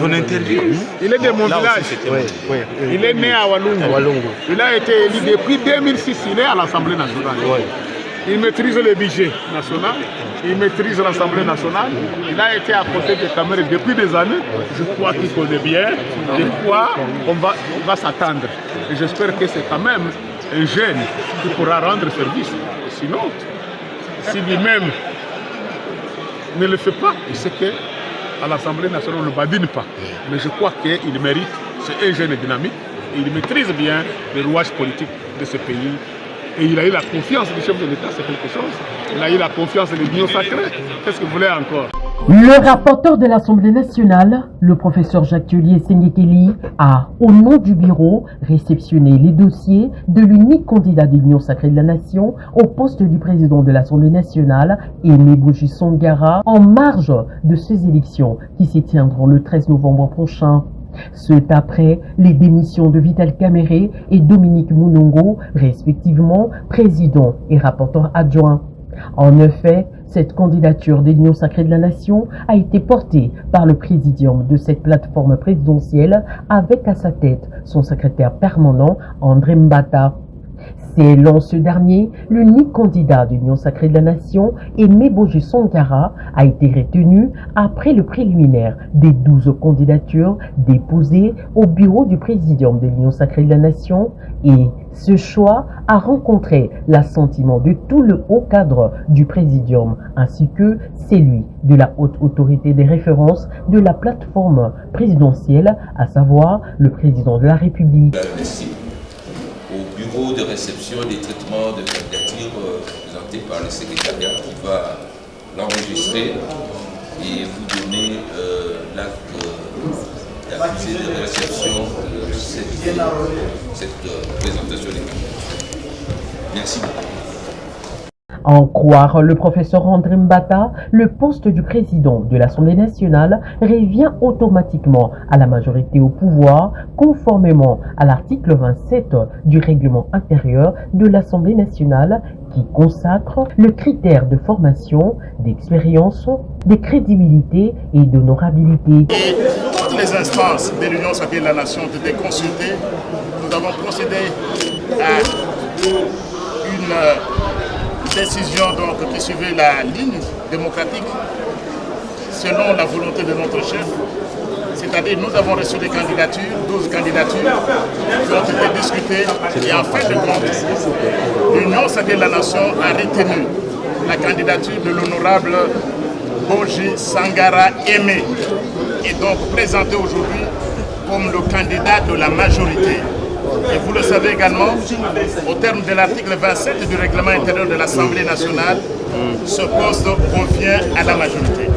Ton interview. Il est de mon village. Il est né à Walungu. Il a été élu depuis 2006. Il est à l'Assemblée nationale. Il maîtrise le budget national. Il maîtrise l'Assemblée nationale. Il a été à côté des caméras depuis des années. Je crois qu'il connaît bien de quoi on va s'attendre. Et j'espère que c'est quand même un jeune qui pourra rendre service. Sinon, si lui-même ne le fait pas, il sait qu'à l'Assemblée nationale, on ne badine pas. Mais je crois qu'il mérite, c'est un jeune dynamique, et il maîtrise bien les rouages politiques de ce pays. Et il a eu la confiance du chef de l'État, c'est quelque chose. Il a eu la confiance de l'Union sacrée. Qu'est-ce que vous voulez encore? Le rapporteur de l'Assemblée nationale, le professeur Jacques Thiollier Sengekeli, a, au nom du bureau, réceptionné les dossiers de l'unique candidat de l'Union sacrée de la nation au poste du président de l'Assemblée nationale, Aimé Boji Sangara, en marge de ces élections qui s'y tiendront le 13 novembre prochain. C'est après les démissions de Vital Kamerhe et Dominique Mounongo, respectivement président et rapporteur adjoint. En effet, cette candidature de l'Union sacrée de la nation a été portée par le présidium de cette plateforme présidentielle avec à sa tête son secrétaire permanent André Mbata. Selon ce dernier, l'unique candidat de l'Union sacrée de la nation, Aimé Boji Sangara, a été retenu après le préliminaire des 12 candidatures déposées au bureau du présidium de l'Union sacrée de la nation, et ce choix a rencontré l'assentiment de tout le haut cadre du présidium ainsi que celui de la haute autorité des références de la plateforme présidentielle, à savoir le président de la République. Au bureau de réception des traitements de candidature présenté par le secrétariat qui va l'enregistrer et vous donner l'acte d'accusé de réception de cette présentation des candidatures. Merci beaucoup. En croire le professeur André Mbata, le poste du président de l'Assemblée nationale revient automatiquement à la majorité au pouvoir, conformément à l'article 27 du règlement intérieur de l'Assemblée nationale qui consacre le critère de formation, d'expérience, de crédibilité et d'honorabilité. Toutes les instances de l'Union sacrée de la nation ont été consultées. Nous avons procédé à une décision donc, qui suivait la ligne démocratique selon la volonté de notre chef. C'est-à-dire nous avons reçu des candidatures, 12 candidatures qui ont été discutées et en fin de compte, l'Union sacrée de la nation a retenu la candidature de l'honorable Boji Sangara Aimé et donc présenté aujourd'hui comme le candidat de la majorité. Et vous le savez également, au terme de l'article 27 du règlement intérieur de l'Assemblée nationale, ce poste revient à la majorité.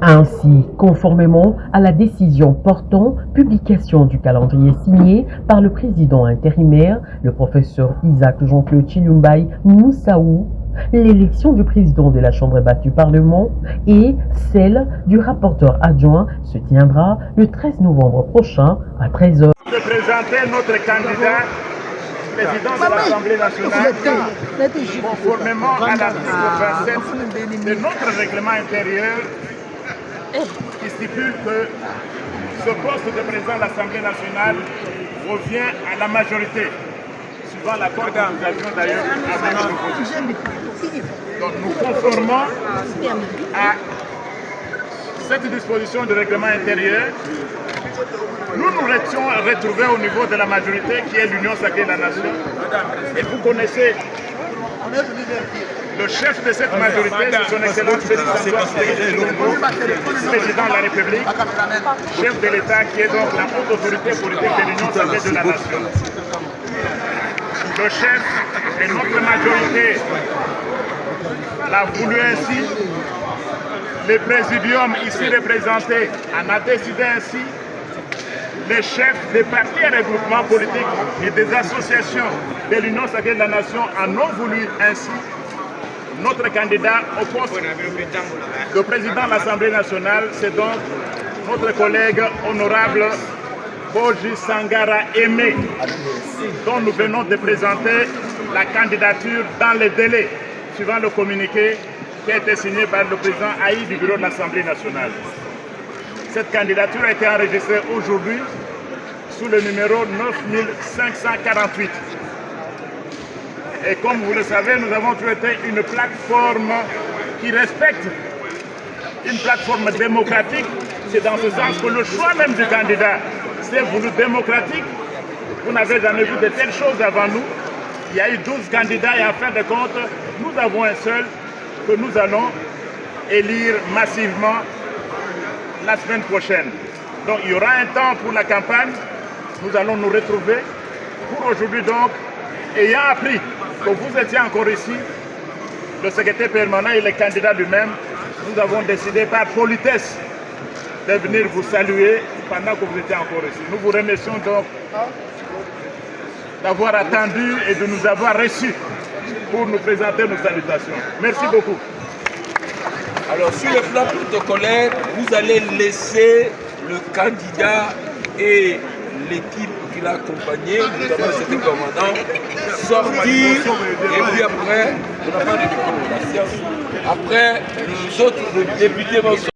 Ainsi, conformément à la décision portant publication du calendrier signé par le président intérimaire, le professeur Isaac Jean-Claude Chilumbaï Moussaou, l'élection du président de la Chambre basse du Parlement et celle du rapporteur adjoint se tiendra le 13 novembre prochain à 13h. De présenter notre candidat président de l'Assemblée nationale conformément à l'article 27 de notre règlement intérieur qui stipule que ce poste de président de l'Assemblée nationale revient à la majorité, suivant l'accord que nous avions d'ailleurs avec l'opposition. Donc nous conformons à cette disposition du règlement intérieur. Nous nous étions retrouvés au niveau de la majorité qui est l'Union sacrée de la nation. Et vous connaissez le chef de cette majorité, son Excellence Félix Antoine Tshisekedi, président de la République, chef de l'État qui est donc la haute autorité politique de l'Union sacrée de la nation. Le chef de notre majorité l'a voulu ainsi. Le présidium ici représenté en a décidé ainsi. Les chefs des partis et regroupements politiques et des associations de l'Union sacrée de la nation en ont voulu ainsi. Notre candidat au poste de président de l'Assemblée nationale, c'est donc notre collègue honorable Boji Sangara Aimé, dont nous venons de présenter la candidature dans les délais, suivant le communiqué qui a été signé par le président Haï du bureau de l'Assemblée nationale. Cette candidature a été enregistrée aujourd'hui sous le numéro 9548. Et comme vous le savez, nous avons toujours été une plateforme qui respecte, une plateforme démocratique. C'est dans ce sens que le choix même du candidat, c'est voulu démocratique. Vous n'avez jamais vu de telles choses avant nous. Il y a eu 12 candidats et en fin de compte, nous avons un seul que nous allons élire massivement la semaine prochaine. Donc il y aura un temps pour la campagne. Nous allons nous retrouver pour aujourd'hui donc, ayant appris que vous étiez encore ici, le secrétaire permanent et le candidat lui-même, nous avons décidé par politesse de venir vous saluer pendant que vous étiez encore ici. Nous vous remercions donc d'avoir attendu et de nous avoir reçus pour nous présenter nos salutations. Merci beaucoup. Alors sur le plan protocolaire, vous allez laisser le candidat et l'équipe qui l'a accompagné, notamment le secrétaire commandant, sortir et puis après, on n'a pas de recommandation. Après, les autres députés vont sortir.